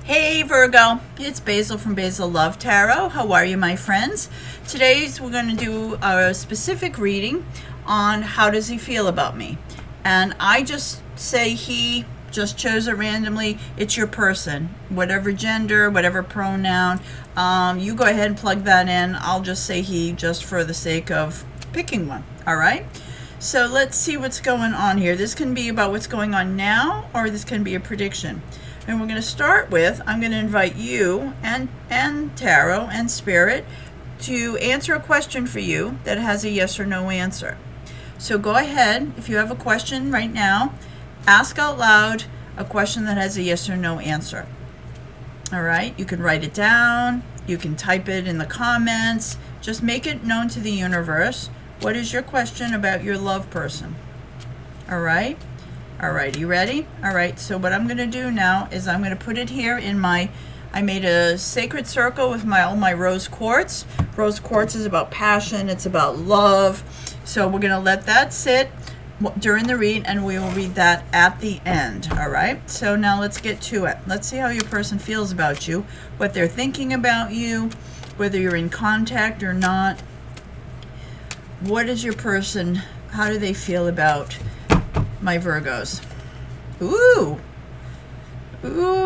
Hey Virgo, it's Basil from Basil Love Tarot. How are you, my friends? Today's we're going to do a specific reading on how does he feel about me. And I just say he, just chose it randomly. It's your person, whatever gender, whatever pronoun. You go ahead and plug that in. I'll just say he just for the sake of picking one. All right? So let's see what's going on here. This can be about what's going on now, or this can be a prediction. And we're going to start with, I'm going to invite you and Tarot and Spirit to answer a question for you that has a yes or no answer. So go ahead, if you have a question right now, ask out loud a question that has a yes or no answer. All right, you can write it down, you can type it in the comments, just make it known to the universe. What is your question about your love person? All right. All right, you ready? All right, so what I'm going to do now is I'm going to put it here in my, I made a sacred circle with all my rose quartz. Rose quartz is about passion, it's about love. So we're going to let that sit during the read, and we will read that at the end. All right, so now let's get to it. Let's see how your person feels about you, what they're thinking about you, whether you're in contact or not. What is your person, how do they feel about my Virgos? Ooh,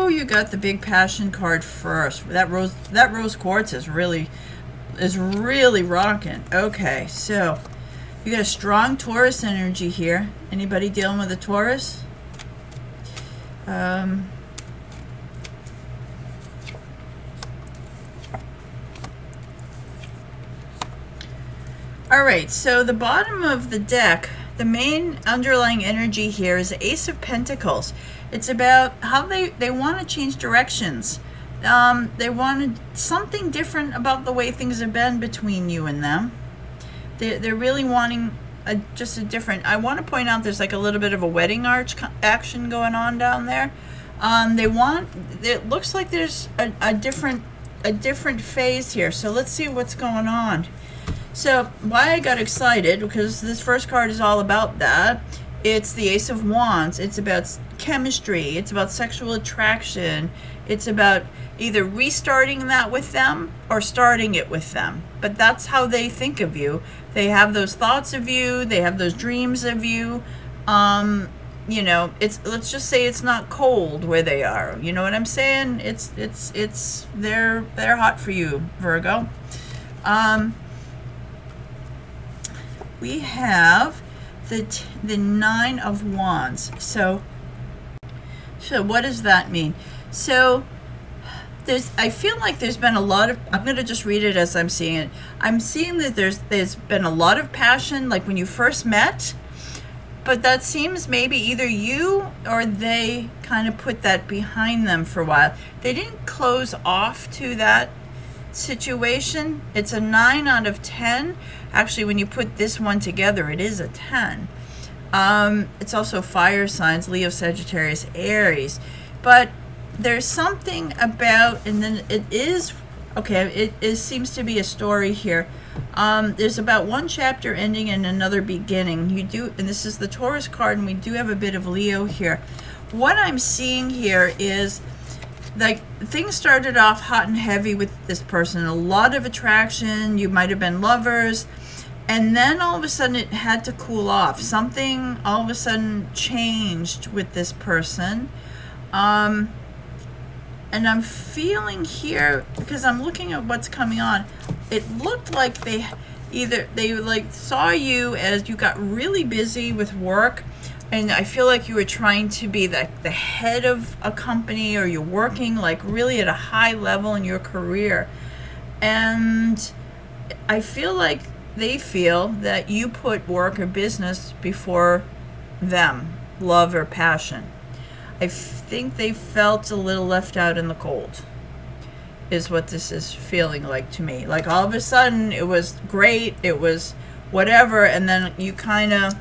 you got the big passion card first. That rose quartz is really rocking. Okay, so you got a strong Taurus energy here. Anybody dealing with a Taurus? All right, so the bottom of the deck, the main underlying energy here is the Ace of Pentacles. It's about how they want to change directions. They wanted something different about the way things have been between you and them. They're really wanting just a different. I want to point out there's like a little bit of a wedding arch action going on down there. It looks like there's a different phase here. So let's see what's going on. So why I got excited, because this first card is all about that. It's the Ace of Wands. It's about chemistry. It's about sexual attraction. It's about either restarting that with them or starting it with them. But that's how they think of you. They have those thoughts of you. They have those dreams of you. You know, let's just say it's not cold where they are. You know what I'm saying? They're hot for you, Virgo. We have the Nine of Wands. So what does that mean? So I feel like there's been a lot of, I'm going to just read it as I'm seeing it. I'm seeing that there's been a lot of passion, like when you first met, but that seems maybe either you or they kind of put that behind them for a while. They didn't close off to that situation. It's a 9 out of 10. Actually, when you put this one together, it is a 10. It's also fire signs, Leo, Sagittarius, Aries. But there's something about, and then it is, okay, it seems to be a story here. There's about one chapter ending and another beginning. You do, and this is the Taurus card, and we do have a bit of Leo here. What I'm seeing here is, like, things started off hot and heavy with this person, a lot of attraction, you might have been lovers, and then all of a sudden it had to cool off. Something all of a sudden changed with this person. And I'm feeling here, because I'm looking at what's coming on, it looked like they like saw you as you got really busy with work. And I feel like you were trying to be the head of a company, or you're working like really at a high level in your career. And I feel like they feel that you put work or business before them, love or passion. I think they felt a little left out in the cold, is what this is feeling like to me. Like all of a sudden it was great, it was whatever, and then you kind of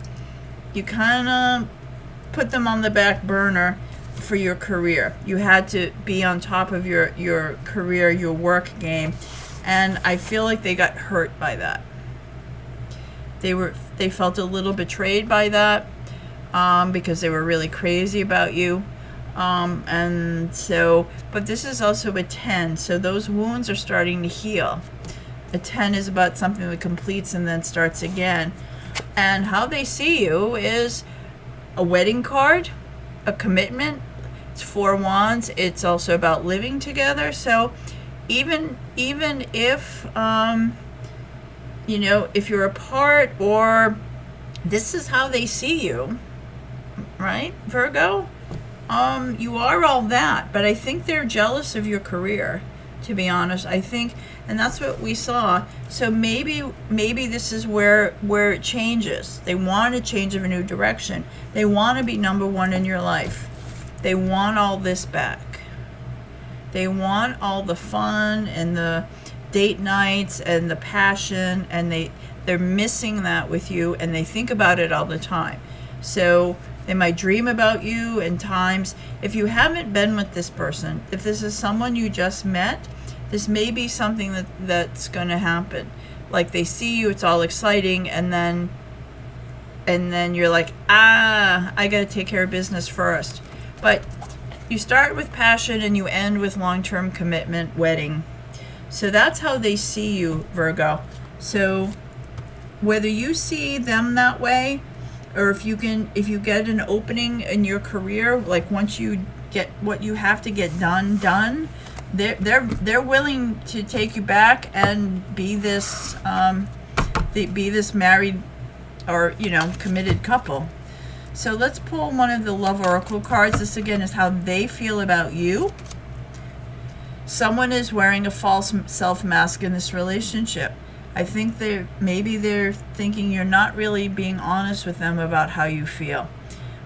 put them on the back burner for your career. You had to be on top of your career, your work game, and I feel like they got hurt by that. They felt a little betrayed by that, because they were really crazy about you. And so, but this is also a 10, so those wounds are starting to heal. A 10 is about something that completes and then starts again. And how they see you is a wedding card, a commitment. It's 4 wands. It's also about living together. So even if you know, if you're apart, or this is how they see you, right, Virgo? You are all that, but I think they're jealous of your career, to be honest. I think, and that's what we saw. So maybe this is where it changes. They want a change of a new direction. They want to be number one in your life. They want all this back. They want all the fun and the date nights and the passion, and they're missing that with you, and they think about it all the time. So they might dream about you, and times, if you haven't been with this person, if this is someone you just met, this may be something that's going to happen. Like they see you, it's all exciting, and then you're like, I got to take care of business first. But you start with passion and you end with long-term commitment, wedding. So that's how they see you, Virgo. So whether you see them that way, or if you get an opening in your career, like once you get what you have to get done, they're willing to take you back and be this married, or committed couple. So let's pull one of the love oracle cards. This again is how they feel about you. Someone is wearing a false self mask in this relationship. I think maybe they're thinking you're not really being honest with them about how you feel.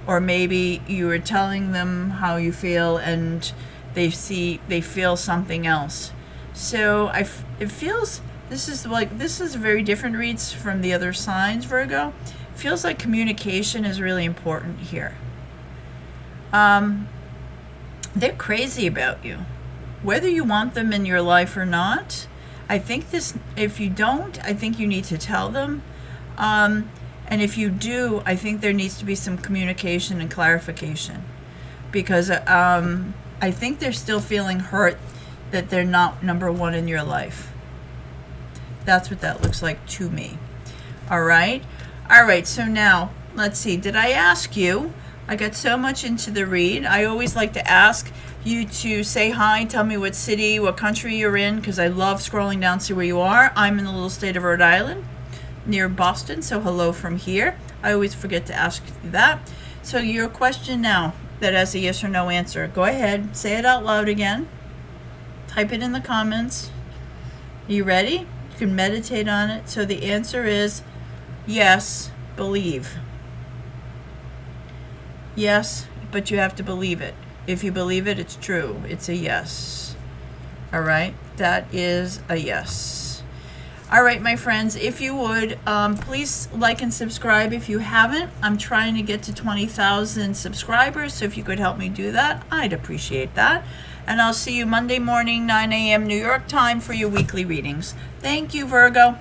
Or maybe you are telling them how you feel and they feel something else. So it feels, this is very different reads from the other signs, Virgo. It feels like communication is really important here. They're crazy about you. Whether you want them in your life or not, I think if you don't, I think you need to tell them. And if you do, I think there needs to be some communication and clarification. Because I think they're still feeling hurt that they're not number one in your life. That's what that looks like to me. All right? All right, so now, let's see. Did I ask you? I got so much into the read. I always like to ask you to say hi, tell me what city, what country you're in, because I love scrolling down to see where you are. I'm in the little state of Rhode Island, near Boston, so hello from here. I always forget to ask you that. So your question now that has a yes or no answer, go ahead, say it out loud again. Type it in the comments. Are you ready? You can meditate on it. So the answer is yes, believe. Yes, but you have to believe it. If you believe it, it's true. It's a yes. All right? That is a yes. All right, my friends, if you would, please like and subscribe if you haven't. I'm trying to get to 20,000 subscribers, so if you could help me do that, I'd appreciate that. And I'll see you Monday morning, 9 a.m. New York time for your weekly readings. Thank you, Virgo.